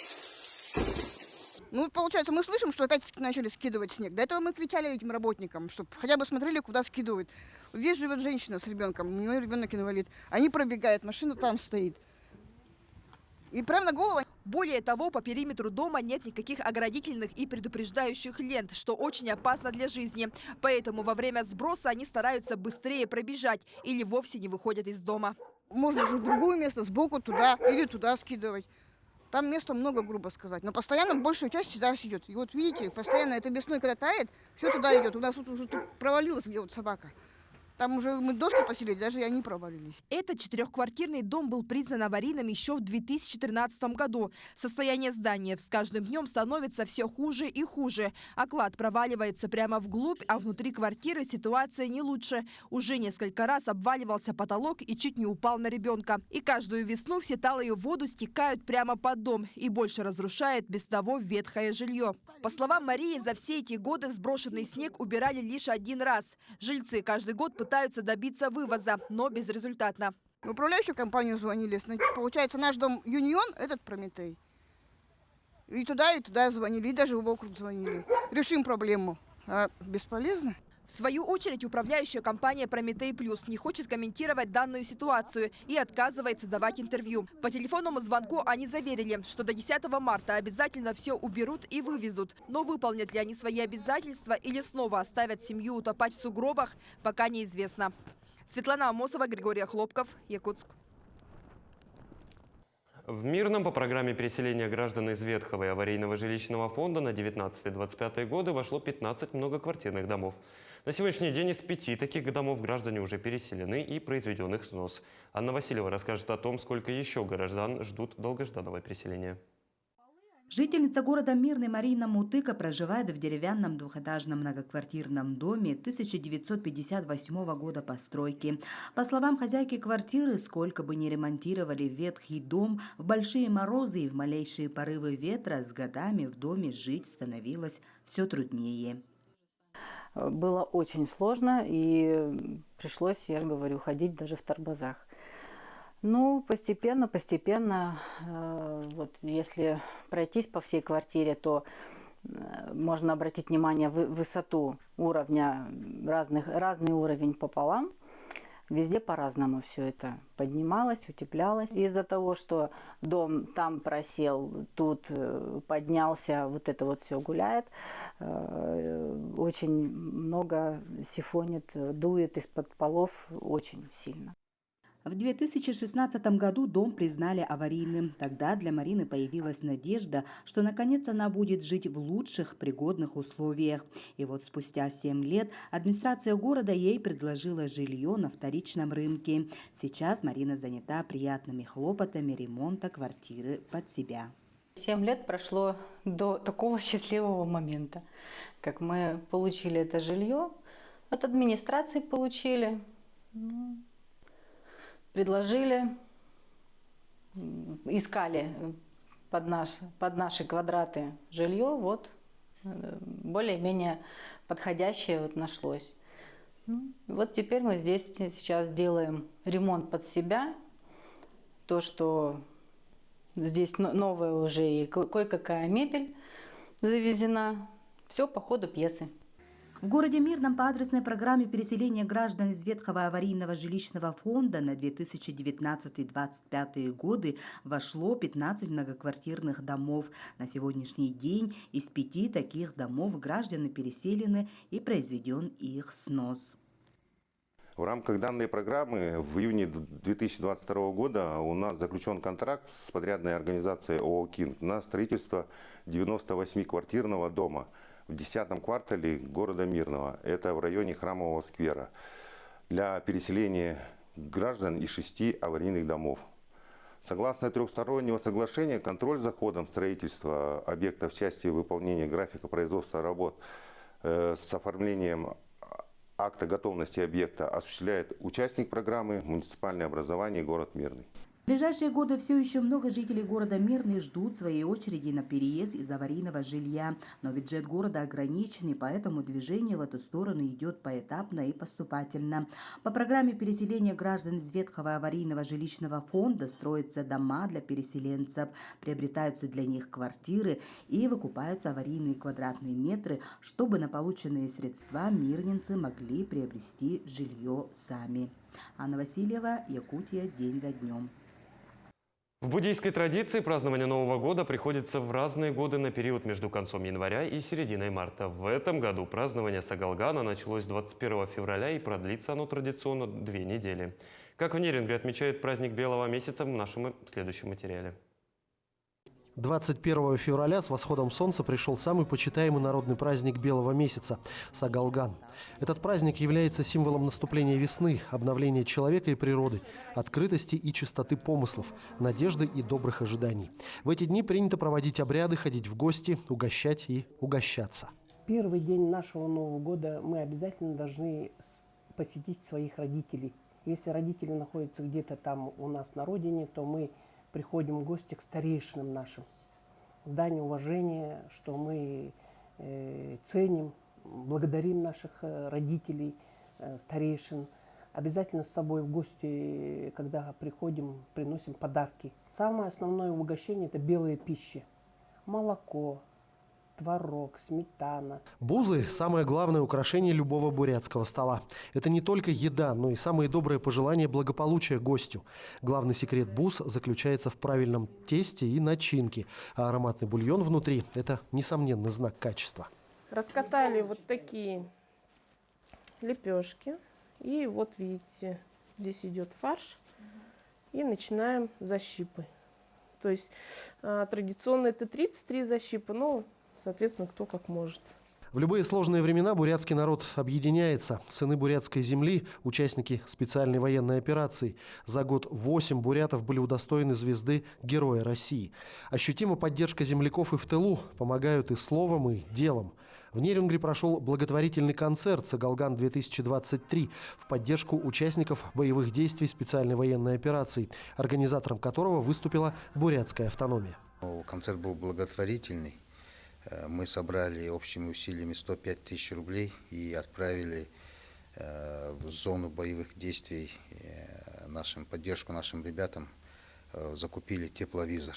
Ну, получается, мы слышим, что опять начали скидывать снег. До этого мы кричали этим работникам, чтобы хотя бы смотрели, куда скидывают. Здесь живет женщина с ребенком, у нее ребенок инвалид. Они пробегают, машина там стоит. И прямо на голову. Более того, по периметру дома нет никаких оградительных и предупреждающих лент, что очень опасно для жизни. Поэтому во время сброса они стараются быстрее пробежать или вовсе не выходят из дома. Можно же в другое место, сбоку туда или туда скидывать. Там места много, грубо сказать. Но постоянно большую часть сюда идет. И вот видите, постоянно это весной, когда тает, все туда идет. У нас вот уже тут провалилась где вот собака. Там уже мы доски поселили, даже и они провалились. Этот четырехквартирный дом был признан аварийным еще в 2013 году. Состояние здания с каждым днем становится все хуже и хуже. Оклад проваливается прямо вглубь, а внутри квартиры ситуация не лучше. Уже несколько раз обваливался потолок и чуть не упал на ребенка. И каждую весну все талые воду стекают прямо под дом и больше разрушает без того ветхое жилье. По словам Марии, за все эти годы сброшенный снег убирали лишь один раз. Жильцы каждый год пытаются добиться вывоза, но безрезультатно. В управляющую компанию звонили. Получается, наш дом Юнион, этот Прометей. И туда звонили, и даже в округ звонили. Решим проблему. А бесполезно. В свою очередь, управляющая компания «Прометей Плюс» не хочет комментировать данную ситуацию и отказывается давать интервью. По телефонному звонку они заверили, что до 10 марта обязательно все уберут и вывезут. Но выполнят ли они свои обязательства или снова оставят семью утопать в сугробах, пока неизвестно. Светлана Амосова, Григорий Хлопков, Якутск. В Мирном по программе переселения граждан из ветхого и аварийного жилищного фонда на 19-25 годы вошло 15 многоквартирных домов. На сегодняшний день из 5 таких домов граждане уже переселены и произведен их снос. Анна Васильева расскажет о том, сколько еще граждан ждут долгожданного переселения. Жительница города Мирный Марина Мутыка проживает в деревянном двухэтажном многоквартирном доме 1958 года постройки. По словам хозяйки квартиры, сколько бы ни ремонтировали ветхий дом, в большие морозы и в малейшие порывы ветра с годами в доме жить становилось все труднее. Было очень сложно, и пришлось, я же говорю, ходить даже в торбозах. Ну, постепенно, вот если пройтись по всей квартире, то можно обратить внимание в высоту уровня, разный уровень пополам. Везде по-разному все это поднималось, утеплялось. Из-за того, что дом там просел, тут поднялся, вот это вот все гуляет, очень много сифонит, дует из-под полов очень сильно. В 2016 году дом признали аварийным. Тогда для Марины появилась надежда, что наконец она будет жить в лучших пригодных условиях. И вот спустя 7 лет администрация города ей предложила жилье на вторичном рынке. Сейчас Марина занята приятными хлопотами ремонта квартиры под себя. 7 лет прошло до такого счастливого момента, как мы получили это жилье, от администрации получили. Предложили, искали под наши квадраты жилье, вот более-менее подходящее вот нашлось. Вот теперь мы здесь сейчас делаем ремонт под себя, то, что здесь новое уже и кое-какая мебель завезена, все по ходу пьесы. В городе Мирном по адресной программе переселения граждан из ветхого аварийного жилищного фонда на 2019-2025 годы вошло 15 многоквартирных домов. На сегодняшний день из 5 таких домов граждане переселены и произведен их снос. В рамках данной программы в июне 2022 года у нас заключен контракт с подрядной организацией ООО «Кинг» на строительство 98-квартирного дома в 10-м квартале города Мирного, это в районе Храмового сквера, для переселения граждан из 6 аварийных домов. Согласно трехстороннего соглашения, контроль за ходом строительства объекта в части выполнения графика производства работ с оформлением акта готовности объекта осуществляет участник программы «Муниципальное образование город Мирный». В ближайшие годы все еще много жителей города Мирный ждут своей очереди на переезд из аварийного жилья. Но бюджет города ограничен, и поэтому движение в эту сторону идет поэтапно и поступательно. По программе переселения граждан из ветхого аварийного жилищного фонда строятся дома для переселенцев, приобретаются для них квартиры и выкупаются аварийные квадратные метры, чтобы на полученные средства мирнинцы могли приобрести жилье сами. Анна Васильева, Якутия, день за днем. В буддийской традиции празднование Нового года приходится в разные годы на период между концом января и серединой марта. В этом году празднование Сагалгана началось 21 февраля и продлится оно традиционно 2 недели. Как в Неринге отмечают праздник Белого месяца в нашем следующем материале. 21 февраля с восходом солнца пришел самый почитаемый народный праздник Белого месяца – Сагалган. Этот праздник является символом наступления весны, обновления человека и природы, открытости и чистоты помыслов, надежды и добрых ожиданий. В эти дни принято проводить обряды, ходить в гости, угощать и угощаться. Первый день нашего Нового года мы обязательно должны посетить своих родителей. Если родители находятся где-то там у нас на родине, то мы приходим в гости к старейшинам нашим. В дань уважения, что мы ценим, благодарим наших родителей, старейшин. Обязательно с собой в гости, когда приходим, приносим подарки. Самое основное угощение – это белая пища. Молоко, творог, сметана. Бузы – самое главное украшение любого бурятского стола. Это не только еда, но и самые добрые пожелания благополучия гостю. Главный секрет буз заключается в правильном тесте и начинке, а ароматный бульон внутри – это несомненный знак качества. Раскатали вот такие лепешки. И вот видите, здесь идет фарш. И начинаем защипы. То есть традиционно это 33 защипа, но соответственно, кто как может. В любые сложные времена бурятский народ объединяется. Сыны бурятской земли – участники специальной военной операции. За год 8 бурятов были удостоены звезды Героя России. Ощутима поддержка земляков и в тылу. Помогают и словом, и делом. В Нерюнгри прошел благотворительный концерт «Сагалган-2023» в поддержку участников боевых действий специальной военной операции, организатором которого выступила бурятская автономия. Концерт был благотворительный. Мы собрали общими усилиями 105 тысяч рублей и отправили в зону боевых действий поддержку нашим ребятам. Закупили тепловизор.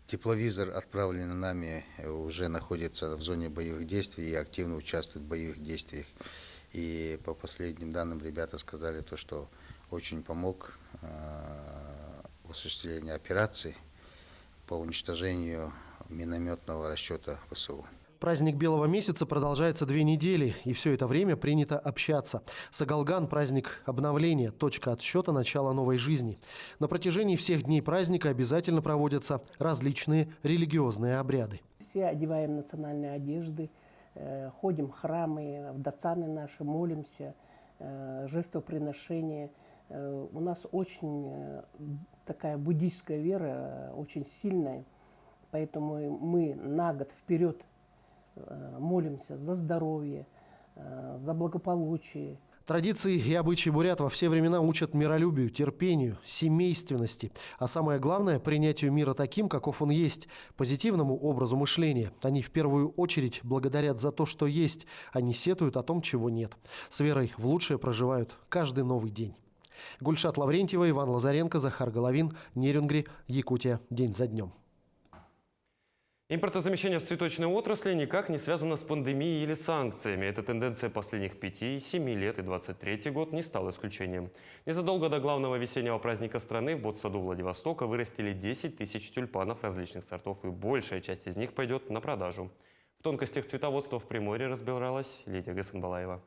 Тепловизор, отправленный нами, уже находится в зоне боевых действий и активно участвует в боевых действиях. И по последним данным ребята сказали, что очень помог в осуществлении операции по уничтожению минометного расчета ВСУ. Праздник Белого месяца продолжается 2 недели, и все это время принято общаться. Сагалган – праздник обновления, точка отсчета начала новой жизни. На протяжении всех дней праздника обязательно проводятся различные религиозные обряды. Все одеваем национальные одежды, ходим в храмы, в дацаны наши, молимся, жертвоприношения. У нас очень такая буддийская вера, очень сильная. Поэтому мы на год вперед молимся за здоровье, за благополучие. Традиции и обычаи бурят во все времена учат миролюбию, терпению, семейственности. А самое главное – принятию мира таким, каков он есть, позитивному образу мышления. Они в первую очередь благодарят за то, что есть, а не сетуют о том, чего нет. С верой в лучшее проживают каждый новый день. Гульшат Лаврентьева, Иван Лазаренко, Захар Головин, Нерюнгри, Якутия. День за днем. Импортозамещение в цветочной отрасли никак не связано с пандемией или санкциями. Эта тенденция последних 5, 7 лет и 23 год не стала исключением. Незадолго до главного весеннего праздника страны в ботсаду Владивостока вырастили 10 тысяч тюльпанов различных сортов, и большая часть из них пойдет на продажу. В тонкостях цветоводства в Приморье разбиралась Лидия Гасанбалаева.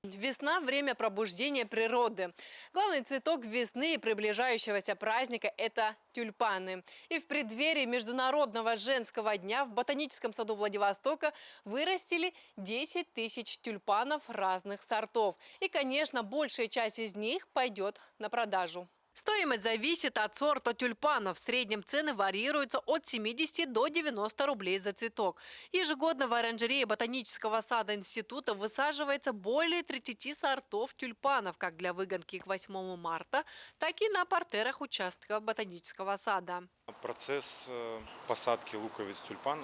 Весна – время пробуждения природы. Главный цветок весны и приближающегося праздника – это тюльпаны. И в преддверии Международного женского дня в ботаническом саду Владивостока вырастили 10 тысяч тюльпанов разных сортов. И, конечно, большая часть из них пойдет на продажу. Стоимость зависит от сорта тюльпанов. В среднем цены варьируются от 70 до 90 рублей за цветок. Ежегодно в оранжерее ботанического сада института высаживается более 30 сортов тюльпанов, как для выгонки к 8 марта, так и на партерах участков ботанического сада. Процесс посадки луковиц тюльпан,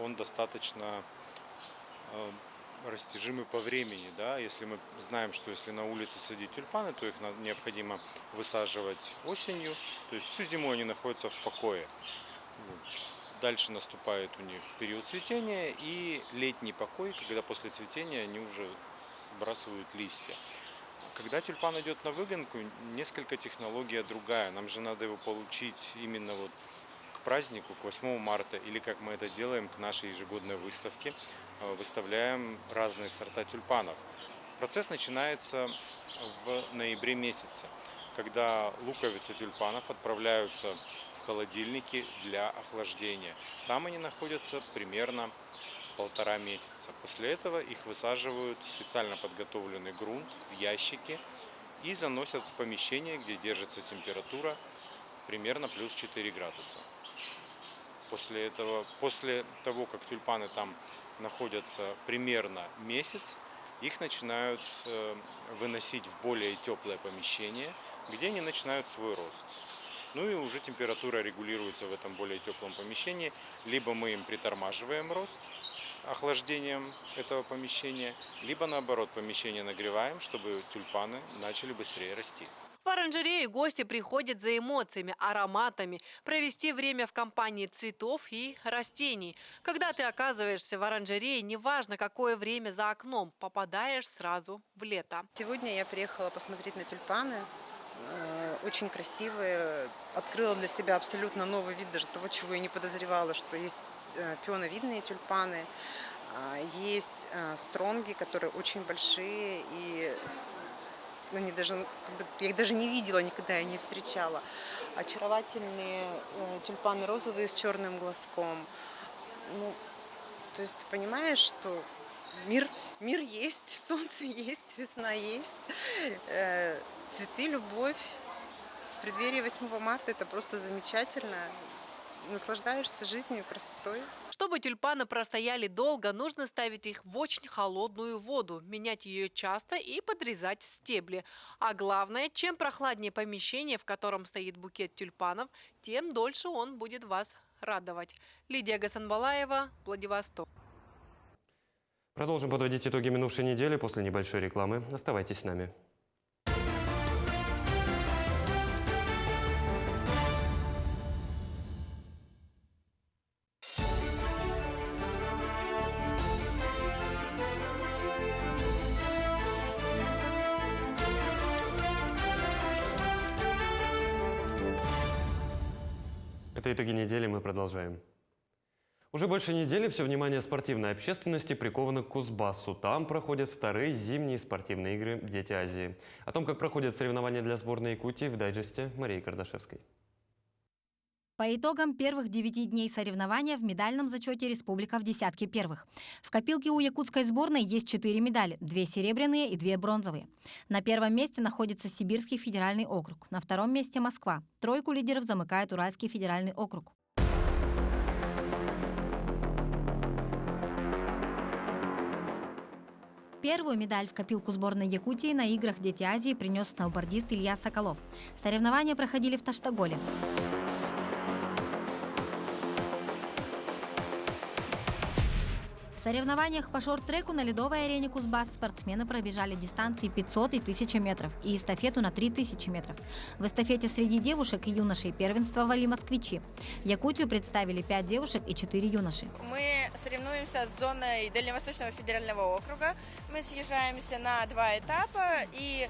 он достаточно растяжимы по времени, да, если мы знаем, что если на улице садить тюльпаны, то их необходимо высаживать осенью, то есть всю зиму они находятся в покое. Дальше наступает у них период цветения и летний покой, когда после цветения они уже сбрасывают листья. Когда тюльпан идет на выгонку, несколько технология другая, нам же надо его получить именно вот к празднику, к 8 марта, или как мы это делаем к нашей ежегодной выставке, выставляем разные сорта тюльпанов. Процесс начинается в ноябре месяце, когда луковицы тюльпанов отправляются в холодильники для охлаждения. Там они находятся примерно 1,5 месяца. После этого их высаживают в специально подготовленный грунт, в ящики, и заносят в помещение, где держится температура примерно плюс 4 градуса. После того, как тюльпаны там находятся примерно месяц, их начинают выносить в более теплое помещение, где они начинают свой рост. Ну и уже температура регулируется в этом более теплом помещении. Либо мы им притормаживаем рост охлаждением этого помещения, либо наоборот помещение нагреваем, чтобы тюльпаны начали быстрее расти. В оранжерею гости приходят за эмоциями, ароматами, провести время в компании цветов и растений. Когда ты оказываешься в оранжерее, неважно какое время за окном, попадаешь сразу в лето. Сегодня я приехала посмотреть на тюльпаны. Очень красивые. Открыла для себя абсолютно новый вид, даже того, чего я не подозревала, что есть пионовидные тюльпаны, есть стронги, которые очень большие, и они даже, я их даже не видела никогда, я не встречала. Очаровательные тюльпаны розовые с черным глазком. Ну, то есть ты понимаешь, что Мир есть, солнце есть, весна есть, цветы, любовь. В преддверии 8 марта это просто замечательно. Наслаждаешься жизнью, красотой. Чтобы тюльпаны простояли долго, нужно ставить их в очень холодную воду, менять ее часто и подрезать стебли. А главное, чем прохладнее помещение, в котором стоит букет тюльпанов, тем дольше он будет вас радовать. Лидия Гасанбалаева, Владивосток. Продолжим подводить итоги минувшей недели после небольшой рекламы. Оставайтесь с нами. Это итоги недели, мы продолжаем. Уже больше недели все внимание спортивной общественности приковано к Кузбассу. Там проходят вторые зимние спортивные игры «Дети Азии». О том, как проходят соревнования для сборной Якутии, в дайджесте Марии Кардашевской. По итогам первых 9 дней соревнования в медальном зачете республика в десятке первых. В копилке у якутской сборной есть 4 медали, 2 серебряные и 2 бронзовые. На первом месте находится Сибирский федеральный округ, на втором месте Москва. Тройку лидеров замыкает Уральский федеральный округ. Первую медаль в копилку сборной Якутии на играх «Дети Азии» принес сноубордист Илья Соколов. Соревнования проходили в Таштаголе. В соревнованиях по шорт-треку на ледовой арене Кузбасс спортсмены пробежали дистанции 500 и 1000 метров и эстафету на 3000 метров. В эстафете среди девушек и юношей первенствовали москвичи. Якутию представили 5 девушек и 4 юноши. Мы соревнуемся с зоной Дальневосточного федерального округа. Мы съезжаемся на 2 этапа и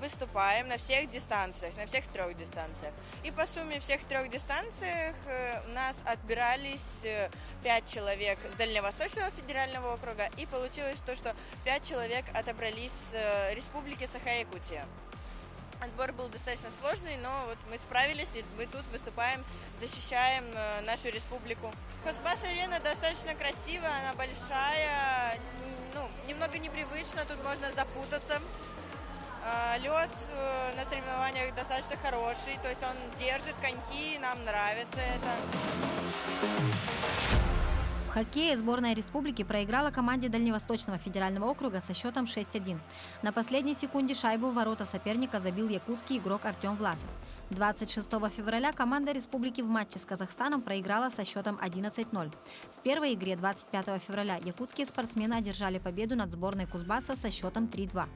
выступаем на всех дистанциях, на всех 3 дистанциях. И по сумме всех 3 дистанциях у нас отбирались 5 человек с Дальневосточного федерального округа, и получилось то, что 5 человек отобрались с республики Саха-Якутия. Отбор был достаточно сложный, но вот мы справились, и мы тут выступаем, защищаем нашу республику. Кузбасс-арена достаточно красивая, она большая, немного непривычно, тут можно запутаться. Лед на соревнованиях достаточно хороший, то есть он держит коньки, нам нравится это. В хоккее сборная республики проиграла команде Дальневосточного федерального округа со счетом 6-1. На последней секунде шайбу в ворота соперника забил якутский игрок Артем Власов. 26 февраля команда республики в матче с Казахстаном проиграла со счетом 11-0. В первой игре 25 февраля якутские спортсмены одержали победу над сборной Кузбасса со счетом 3-2.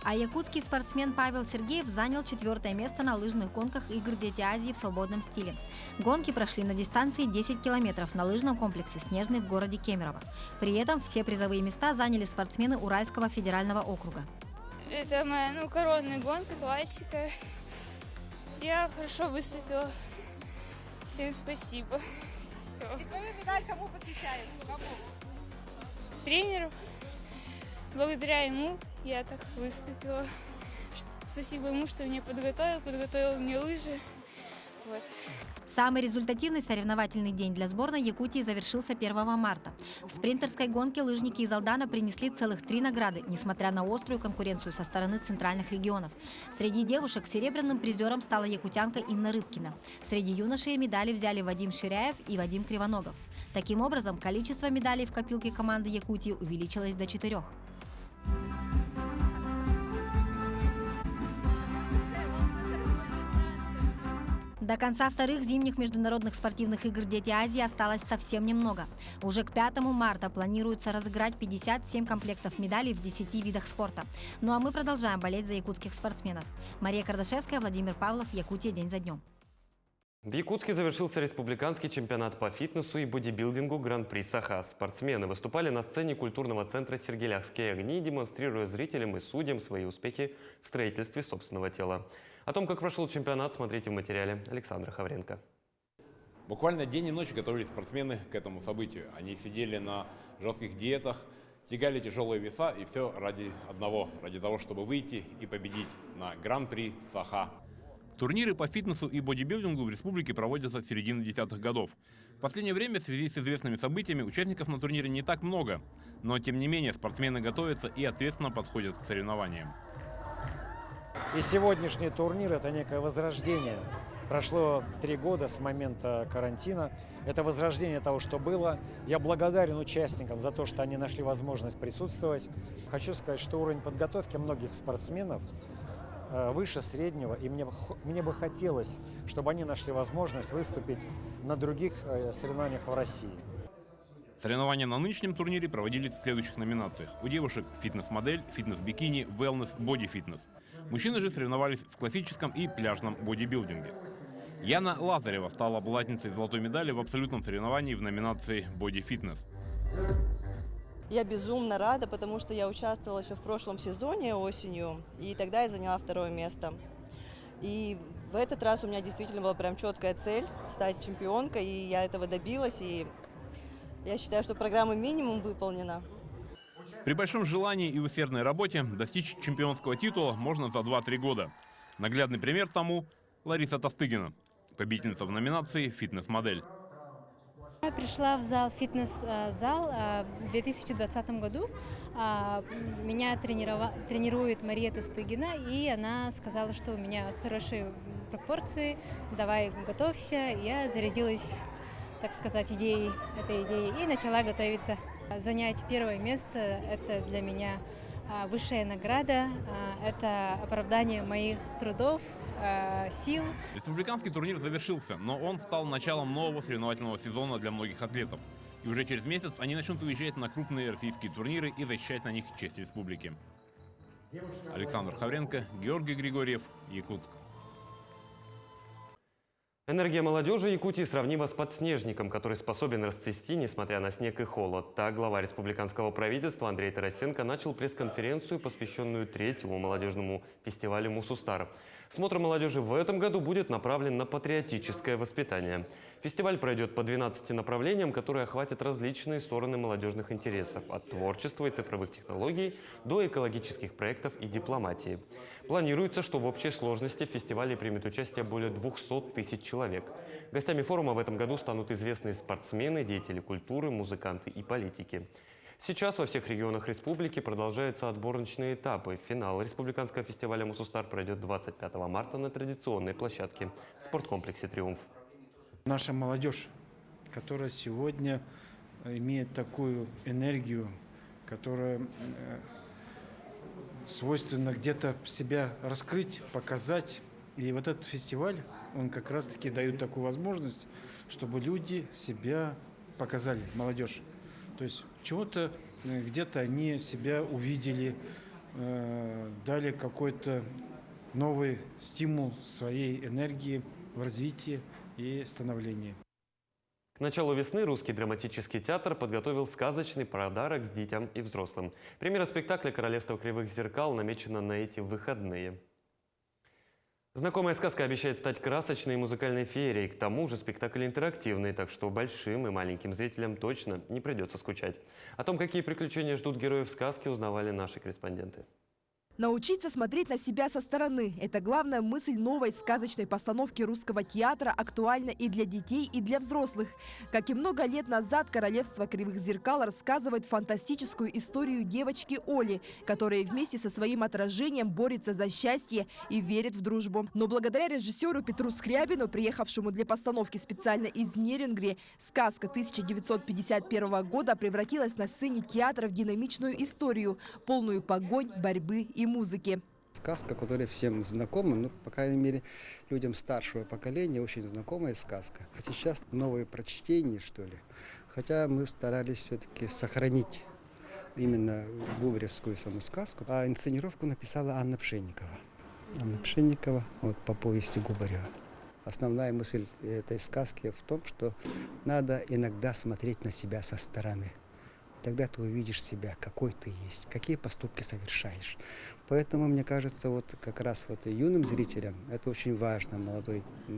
А якутский спортсмен Павел Сергеев занял 4-е место на лыжных гонках игр «Дети Азии» в свободном стиле. Гонки прошли на дистанции 10 километров на лыжном комплексе «Снежный» в городе Кемерово. При этом все призовые места заняли спортсмены Уральского федерального округа. Это моя коронная гонка, классика. Я хорошо выступила. Всем спасибо. Все. И свою медаль кому посвящаешь? Кому? Тренеру. Благодаря ему я так выступила. Спасибо ему, что меня подготовил мне лыжи. Вот. Самый результативный соревновательный день для сборной Якутии завершился 1 марта. В спринтерской гонке лыжники из Алдана принесли целых 3 награды, несмотря на острую конкуренцию со стороны центральных регионов. Среди девушек серебряным призером стала якутянка Инна Рыбкина. Среди юношей медали взяли Вадим Ширяев и Вадим Кривоногов. Таким образом, количество медалей в копилке команды Якутии увеличилось до 4. До конца вторых зимних международных спортивных игр «Дети Азии» осталось совсем немного. Уже к 5 марта планируется разыграть 57 комплектов медалей в 10 видах спорта. Ну а мы продолжаем болеть за якутских спортсменов. Мария Кардашевская, Владимир Павлов, Якутия день за днем. В Якутске завершился республиканский чемпионат по фитнесу и бодибилдингу Гран-при Саха. Спортсмены выступали на сцене культурного центра «Сергеляхские огни», демонстрируя зрителям и судьям свои успехи в строительстве собственного тела. О том, как прошел чемпионат, смотрите в материале Александра Хавренко. Буквально день и ночь готовились спортсмены к этому событию. Они сидели на жестких диетах, тягали тяжелые веса, и все ради одного, ради того, чтобы выйти и победить на Гран-при Саха. Турниры по фитнесу и бодибилдингу в республике проводятся с середины 10-х годов. В последнее время в связи с известными событиями участников на турнире не так много, но тем не менее спортсмены готовятся и ответственно подходят к соревнованиям. И сегодняшний турнир – это некое возрождение. Прошло 3 года с момента карантина. Это возрождение того, что было. Я благодарен участникам за то, что они нашли возможность присутствовать. Хочу сказать, что уровень подготовки многих спортсменов выше среднего, и мне бы хотелось, чтобы они нашли возможность выступить на других соревнованиях в России. Соревнования на нынешнем турнире проводились в следующих номинациях. У девушек фитнес-модель, фитнес-бикини, wellness, боди-фитнес. Мужчины же соревновались в классическом и пляжном бодибилдинге. Яна Лазарева стала обладательницей золотой медали в абсолютном соревновании в номинации боди-фитнес. Я безумно рада, потому что я участвовала еще в прошлом сезоне осенью, и тогда я заняла 2-е место. И в этот раз у меня действительно была прям четкая цель стать чемпионкой, и я этого добилась, и я считаю, что программа минимум выполнена. При большом желании и усердной работе достичь чемпионского титула можно за 2-3 года. Наглядный пример тому – Лариса Тостыгина, победительница в номинации «Фитнес-модель». Я пришла в фитнес-зал в 2020 году. Меня тренирует Мария Тостыгина, и она сказала, что у меня хорошие пропорции, давай готовься. Я зарядилась, так сказать, этой идеей и начала готовиться. Занять 1-е место – это для меня высшая награда, это оправдание моих трудов, сил. Республиканский турнир завершился, но он стал началом нового соревновательного сезона для многих атлетов. И уже через месяц они начнут уезжать на крупные российские турниры и защищать на них честь республики. Александр Хавренко, Георгий Григорьев, Якутск. Энергия молодежи Якутии сравнима с подснежником, который способен расцвести, несмотря на снег и холод. Так, глава республиканского правительства Андрей Тарасенко начал пресс-конференцию, посвященную 3-му молодежному фестивалю «Мусустар». Смотр молодежи в этом году будет направлен на патриотическое воспитание. Фестиваль пройдет по 12 направлениям, которые охватят различные стороны молодежных интересов, от творчества и цифровых технологий до экологических проектов и дипломатии. Планируется, что в общей сложности в фестивале примет участие более 200 тысяч человек. Гостями форума в этом году станут известные спортсмены, деятели культуры, музыканты и политики. Сейчас во всех регионах республики продолжаются отборочные этапы. Финал республиканского фестиваля «Мусустар» пройдет 25 марта на традиционной площадке в спорткомплексе «Триумф». Наша молодежь, которая сегодня имеет такую энергию, которая свойственно где-то себя раскрыть, показать. И вот этот фестиваль, он как раз-таки дает такую возможность, чтобы люди себя показали, молодежь. То есть чего-то где-то они себя увидели, дали какой-то новый стимул своей энергии в развитии и становлении. К началу весны Русский драматический театр подготовил сказочный подарок с детям и взрослым. Премьера спектакля «Королевство кривых зеркал» намечена на эти выходные. Знакомая сказка обещает стать красочной и музыкальной феерией. К тому же спектакль интерактивный, так что большим и маленьким зрителям точно не придется скучать. О том, какие приключения ждут героев сказки, узнавали наши корреспонденты. Научиться смотреть на себя со стороны – это главная мысль новой сказочной постановки русского театра, актуальна и для детей, и для взрослых. Как и много лет назад, «Королевство кривых зеркал» рассказывает фантастическую историю девочки Оли, которая вместе со своим отражением борется за счастье и верит в дружбу. Но благодаря режиссеру Петру Скрябину, приехавшему для постановки специально из Нерюнгри, сказка 1951 года превратилась на сцене театра в динамичную историю, полную погонь, борьбы и музыки. Сказка, которая всем знакома, ну, по крайней мере, людям старшего поколения очень знакомая сказка. А сейчас новые прочтения, что ли. Хотя мы старались все-таки сохранить именно губаревскую саму сказку. А инсценировку написала Анна Пшенникова. Анна Пшенникова вот, по повести Губарева. Основная мысль этой сказки в том, что надо иногда смотреть на себя со стороны. Тогда ты увидишь себя, какой ты есть, какие поступки совершаешь. Поэтому, мне кажется, вот как раз вот и юным зрителям это очень важно,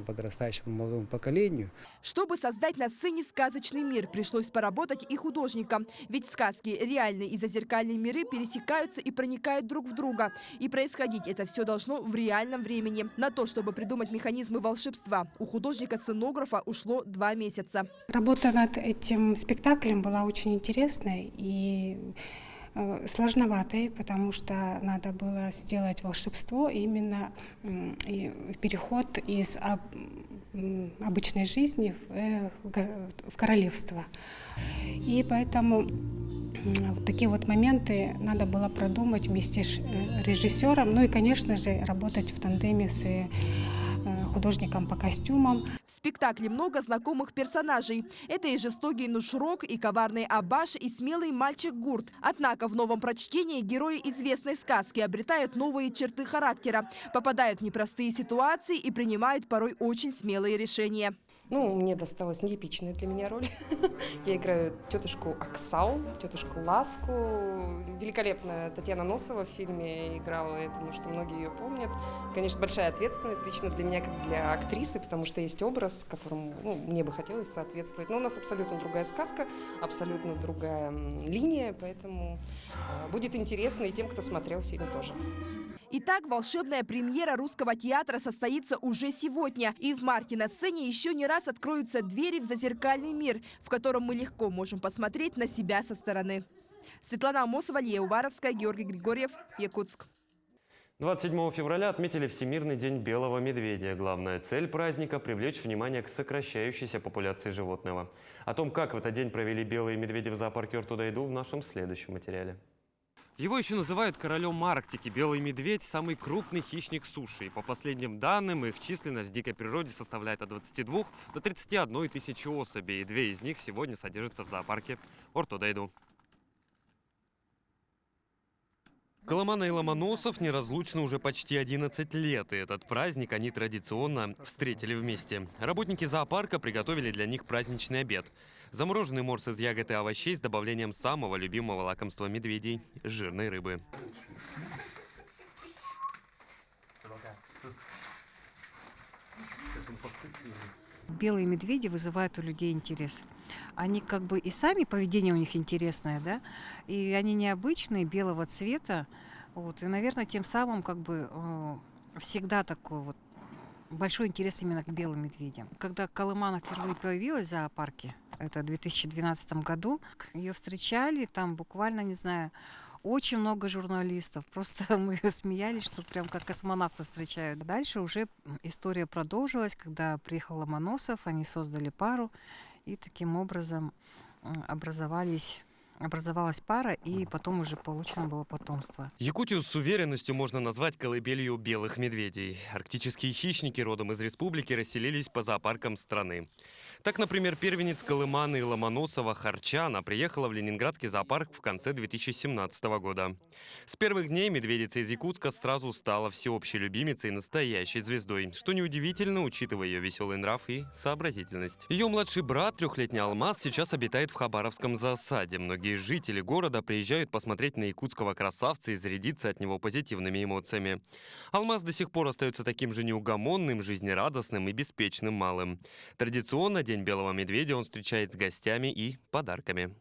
подрастающему молодому поколению. Чтобы создать на сцене сказочный мир, пришлось поработать и художникам. Ведь сказки, реальные и зазеркальные миры пересекаются и проникают друг в друга. И происходить это все должно в реальном времени. На то, чтобы придумать механизмы волшебства, у художника-сценографа ушло 2 месяца. Работа над этим спектаклем была очень интересной и сложноватой, потому что надо было сделать волшебство, именно переход из обычной жизни в королевство. И поэтому вот такие вот моменты надо было продумать вместе с режиссером, ну и, конечно же, работать в тандеме с художником по костюмам. В спектакле много знакомых персонажей. Это и жестокий Нушрок, и коварный Абаш, и смелый мальчик Гурт. Однако в новом прочтении герои известной сказки обретают новые черты характера, попадают в непростые ситуации и принимают порой очень смелые решения. Ну, мне досталась нетипичная для меня роль. Я играю тетушку Аксау, тетушку Ласку. Великолепная Татьяна Носова в фильме играла, я думаю, что многие ее помнят. Конечно, большая ответственность лично для меня, как для актрисы, потому что есть образ, которому мне бы хотелось соответствовать. Но у нас абсолютно другая сказка, абсолютно другая линия, поэтому будет интересно и тем, кто смотрел фильм тоже. Итак, волшебная премьера русского театра состоится уже сегодня. И в марте на сцене еще не раз откроются двери в зазеркальный мир, в котором мы легко можем посмотреть на себя со стороны. Светлана Амосова, Лия Уваровская, Георгий Григорьев, Якутск. 27 февраля отметили Всемирный день белого медведя. Главная цель праздника – привлечь внимание к сокращающейся популяции животного. О том, как в этот день провели белые медведи в зоопарке Ортодайду, в нашем следующем материале. Его еще называют королем Арктики. Белый медведь – самый крупный хищник суши. И по последним данным, их численность в дикой природе составляет от 22 до 31 тысячи особей. И 2 из них сегодня содержатся в зоопарке Ортодайду. Колымана и Ломоносов неразлучны уже почти 11 лет, и этот праздник они традиционно встретили вместе. Работники зоопарка приготовили для них праздничный обед. Замороженный морс из ягод и овощей с добавлением самого любимого лакомства медведей – жирной рыбы. Белые медведи вызывают у людей интерес. Они как бы и сами, поведение у них интересное, да, и они необычные, белого цвета, вот, и, наверное, тем самым как бы всегда такой вот большой интерес именно к белым медведям. Когда Колымана впервые появилась в зоопарке, это в 2012 году, ее встречали, там буквально, не знаю, очень много журналистов. Просто мы смеялись, что прям как космонавта встречают. Дальше уже история продолжилась, когда приехал Ломоносов, они создали пару, и таким образом образовалась пара, и потом уже получено было потомство. Якутию с уверенностью можно назвать колыбелью белых медведей. Арктические хищники родом из республики расселились по зоопаркам страны. Так, например, первенец Колыманы и Ломоносова Харчана приехала в Ленинградский зоопарк в конце 2017 года. С первых дней медведица из Якутска сразу стала всеобщей любимицей и настоящей звездой, что неудивительно, учитывая ее веселый нрав и сообразительность. Ее младший брат, 3-летний Алмаз, сейчас обитает в Хабаровском зоосаде. Многие жители города приезжают посмотреть на якутского красавца и зарядиться от него позитивными эмоциями. Алмаз до сих пор остается таким же неугомонным, жизнерадостным и беспечным малым. Традиционно День белого медведя он встречает с гостями и подарками.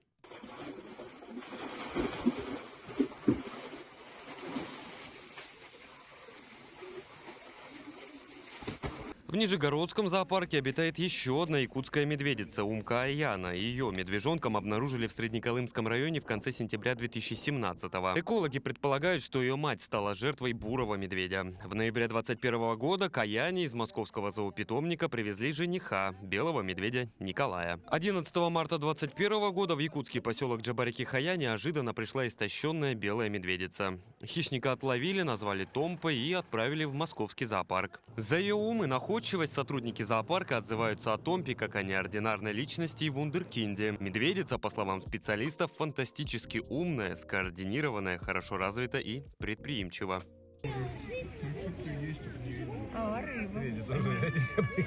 В Нижегородском зоопарке обитает еще одна якутская медведица – Умка Аяна. Ее медвежонком обнаружили в Среднеколымском районе в конце сентября 2017-го. Экологи предполагают, что ее мать стала жертвой бурого медведя. В ноябре 2021 года к Аяне из московского зоопитомника привезли жениха – белого медведя Николая. 11 марта 2021 года в якутский поселок Джабарики-Хая неожиданно пришла истощенная белая медведица. Хищника отловили, назвали Томпой и отправили в московский зоопарк. За ее ум и находчивость сотрудники зоопарка отзываются о Томпе как о неординарной личности и вундеркинде. Медведица, по словам специалистов, фантастически умная, скоординированная, хорошо развита и предприимчива. Рыбу.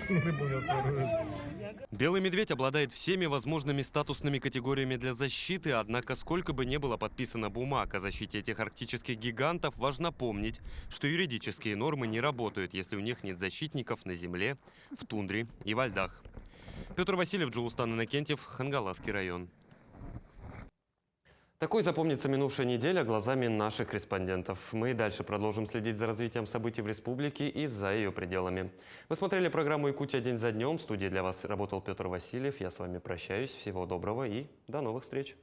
Рыбу Белый медведь обладает всеми возможными статусными категориями для защиты, однако сколько бы ни было подписано бумаг о защите этих арктических гигантов, важно помнить, что юридические нормы не работают, если у них нет защитников на земле, в тундре и во льдах. Петр Васильев, Джулустан Иннокентьев, Хангаласский район. Такой запомнится минувшая неделя глазами наших корреспондентов. Мы и дальше продолжим следить за развитием событий в республике и за ее пределами. Вы смотрели программу «Якутия. День за днем». В студии для вас работал Петр Васильев. Я с вами прощаюсь. Всего доброго и до новых встреч.